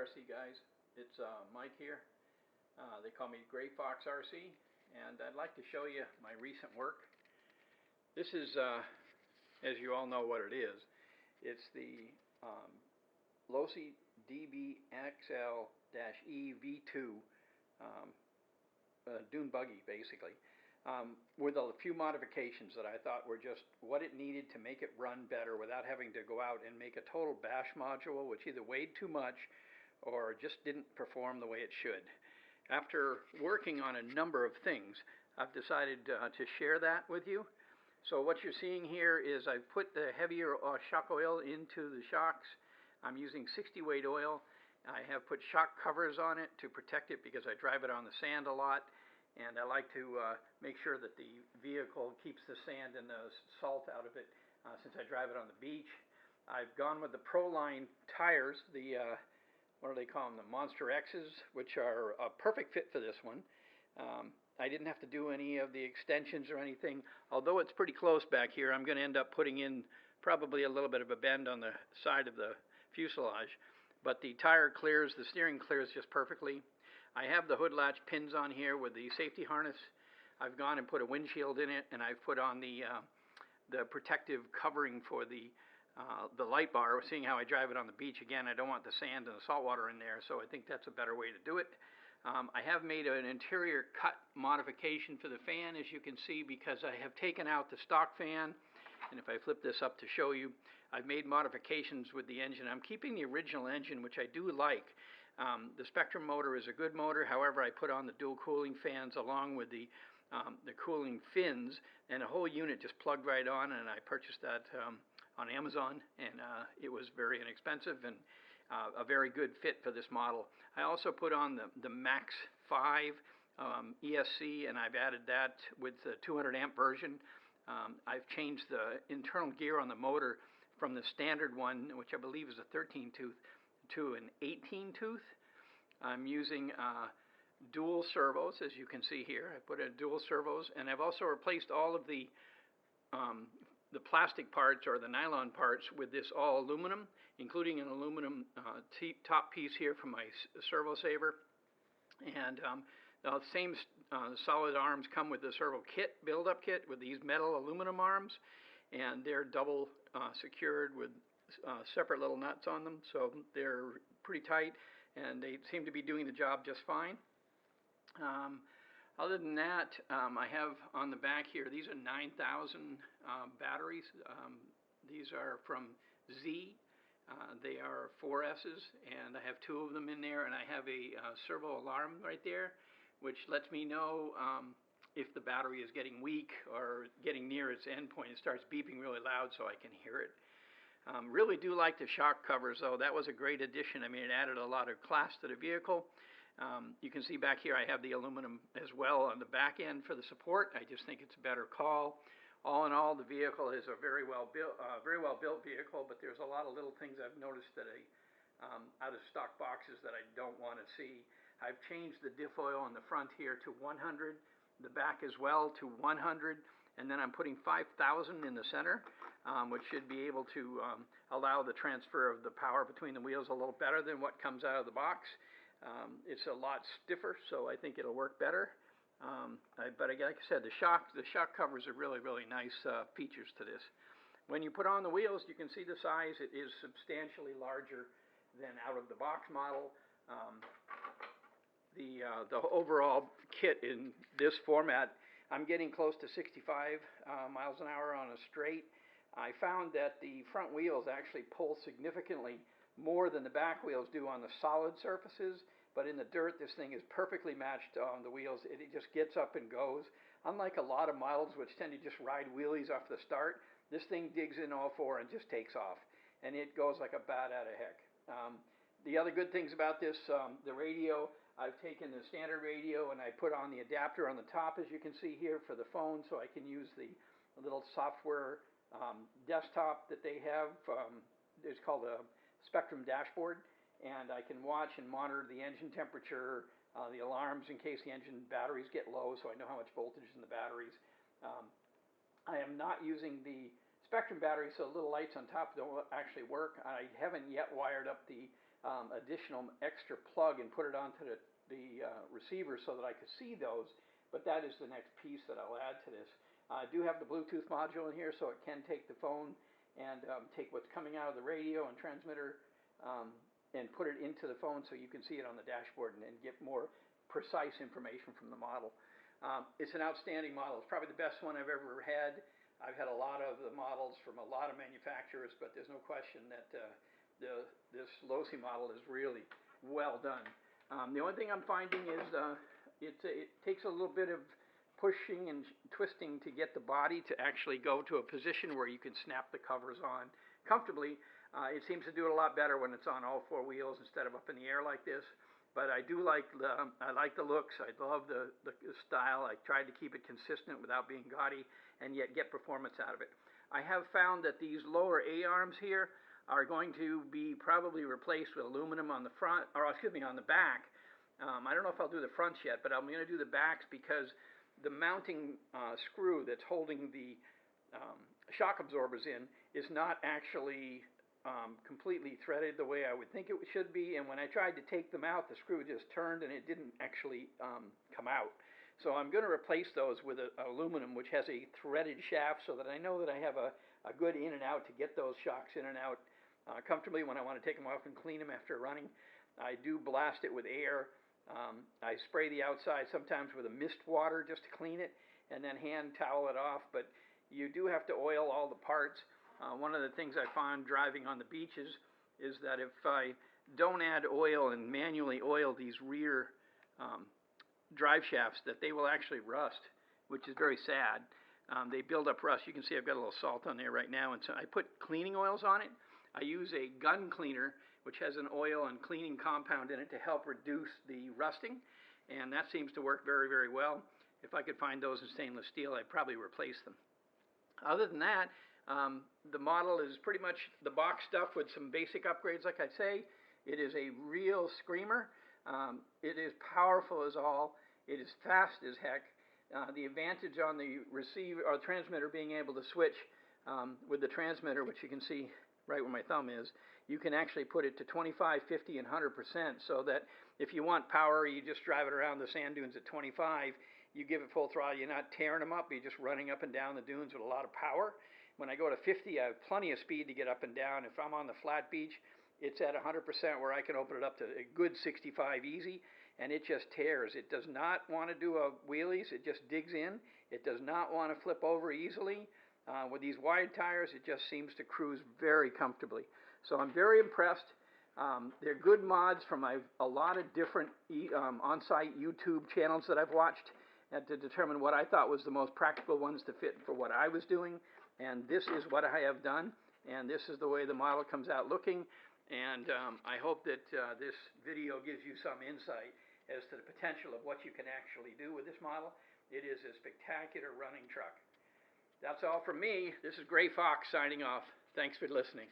RC guys, it's Mike here. They call me Gray Fox RC, and I'd like to show you my recent work. This is, as you all know what it is, it's the LOSI DBXL-E v2 dune buggy, basically, with a few modifications that I thought were just what it needed to make it run better without having to go out and make a total bash module, which either weighed too much or just didn't perform the way it should. After working on a number of things, I've decided to share that with you. So what you're seeing here is I've put the heavier shock oil into the shocks. I'm using 60 weight oil. I have put shock covers on it to protect it because I drive it on the sand a lot, and I like to make sure that the vehicle keeps the sand and the salt out of it since I drive it on the beach. I've gone with the Proline tires, the what do they call them, the Monster X's, which are a perfect fit for this one. I didn't have to do any of the extensions or anything. Although it's pretty close back here, I'm going to end up putting in probably a little bit of a bend on the side of the fuselage. But the tire clears, the steering clears just perfectly. I have the hood latch pins on here with the safety harness. I've gone and put a windshield in it, and I've put on the protective covering for the light bar. Seeing how I drive it on the beach, again, I don't want the sand and the salt water in there, so I think that's a better way to do it. I have made an interior cut modification for the fan, as you can see, because I have taken out the stock fan. And if I flip this up to show you, I've made modifications with the engine. I'm keeping the original engine, which I do like. The Spectrum motor is a good motor. However, I put on the dual cooling fans along with the cooling fins, and the whole unit just plugged right on, and I purchased that on Amazon, and it was very inexpensive and a very good fit for this model. I also put on the MAX5 ESC, and I've added that with the 200 amp version. I've changed the internal gear on the motor from the standard one, which I believe is a 13 tooth, to an 18 tooth. I'm using dual servos, as you can see here. I put in dual servos, and I've also replaced all of the plastic parts or the nylon parts with this all aluminum, including an aluminum top piece here from my servo saver. And the same solid arms come with the servo kit, build-up kit, with these metal aluminum arms, and they're double secured with separate little nuts on them, so they're pretty tight, and they seem to be doing the job just fine. Other than that, I have on the back here, these are 9,000 batteries. These are from Zeee. They are 4S's, and I have 2 of them in there, and I have a servo alarm right there, which lets me know if the battery is getting weak or getting near its end point. It starts beeping really loud so I can hear it. Really do like the shock covers, though. That was a great addition. I mean, it added a lot of class to the vehicle. You can see back here I have the aluminum as well on the back end for the support. I just think it's a better call. All in all, the vehicle is a very well built vehicle, but there's a lot of little things I've noticed that out of stock boxes that I don't want to see. I've changed the diff oil on the front here to 100, the back as well to 100, and then I'm putting 5,000 in the center, which should be able to allow the transfer of the power between the wheels a little better than what comes out of the box. It's a lot stiffer, so I think it'll work better. But like I said, the shock covers are really nice features to this. When you put on the wheels, you can see the size. It is substantially larger than out of the box model. The overall kit in this format, I'm getting close to 65 miles an hour on a straight. I found that the front wheels actually pull significantly more than the back wheels do on the solid surfaces, but in the dirt this thing is perfectly matched on the wheels. It just gets up and goes. Unlike a lot of models which tend to just ride wheelies off the start, this thing digs in all 4 and just takes off, and it goes like a bat out of heck. The other good things about this, the radio, I've taken the standard radio and I put on the adapter on the top, as you can see here, for the phone, so I can use the little software desktop that they have. It's called a Spectrum dashboard, and I can watch and monitor the engine temperature, the alarms in case the engine batteries get low, so I know how much voltage is in the batteries. I am not using the Spectrum battery, so the little lights on top don't actually work. I haven't yet wired up the additional extra plug and put it onto the receiver so that I could see those, but that is the next piece that I'll add to this. I do have the Bluetooth module in here, so it can take the phone and take what's coming out of the radio and transmitter and put it into the phone so you can see it on the dashboard and get more precise information from the model. It's an outstanding model. It's probably the best one I've ever had. I've had a lot of the models from a lot of manufacturers, but there's no question that this LOSI model is really well done. The only thing I'm finding is it takes a little bit of pushing and twisting to get the body to actually go to a position where you can snap the covers on comfortably. It seems to do it a lot better when it's on all four wheels instead of up in the air like this. But I do like I like the looks. I love the style. I tried to keep it consistent without being gaudy and yet get performance out of it. I have found that these lower A-arms here are going to be probably replaced with aluminum on the front, or excuse me, on the back. I don't know if I'll do the fronts yet, but I'm going to do the backs because the mounting screw that's holding the shock absorbers in is not actually completely threaded the way I would think it should be, and when I tried to take them out, the screw just turned and it didn't actually come out. So I'm going to replace those with aluminum, which has a threaded shaft, so that I know that I have a good in and out to get those shocks in and out comfortably when I want to take them off and clean them after running. I do blast it with air. I spray the outside sometimes with a mist water just to clean it and then hand towel it off, but you do have to oil all the parts. One of the things I found driving on the beaches is that if I don't add oil and manually oil these rear drive shafts, that they will actually rust, which is very sad. They build up rust. You can see I've got a little salt on there right now, and so I put cleaning oils on it. I use a gun cleaner, which has an oil and cleaning compound in it to help reduce the rusting, and that seems to work very, very well. If I could find those in stainless steel, I'd probably replace them. Other than that, the model is pretty much the box stuff with some basic upgrades, like I say. It is a real screamer. It is powerful as all. It is fast as heck. The advantage on the receiver or transmitter being able to switch with the transmitter, which you can see right where my thumb is, you can actually put it to 25, 50, and 100%, so that if you want power, you just drive it around the sand dunes at 25. You give it full throttle, you're not tearing them up, you're just running up and down the dunes with a lot of power. When I go to 50, I have plenty of speed to get up and down. If I'm on the flat beach, it's at 100% where I can open it up to a good 65 easy, and it just tears. It does not want to do wheelies, it just digs in. It does not want to flip over easily. With these wide tires, it just seems to cruise very comfortably. So I'm very impressed. They're good mods from a lot of different on-site YouTube channels that I've watched to determine what I thought was the most practical ones to fit for what I was doing. And this is what I have done, and this is the way the model comes out looking. And I hope that this video gives you some insight as to the potential of what you can actually do with this model. It is a spectacular running truck. That's all from me. This is Gray Fox signing off. Thanks for listening.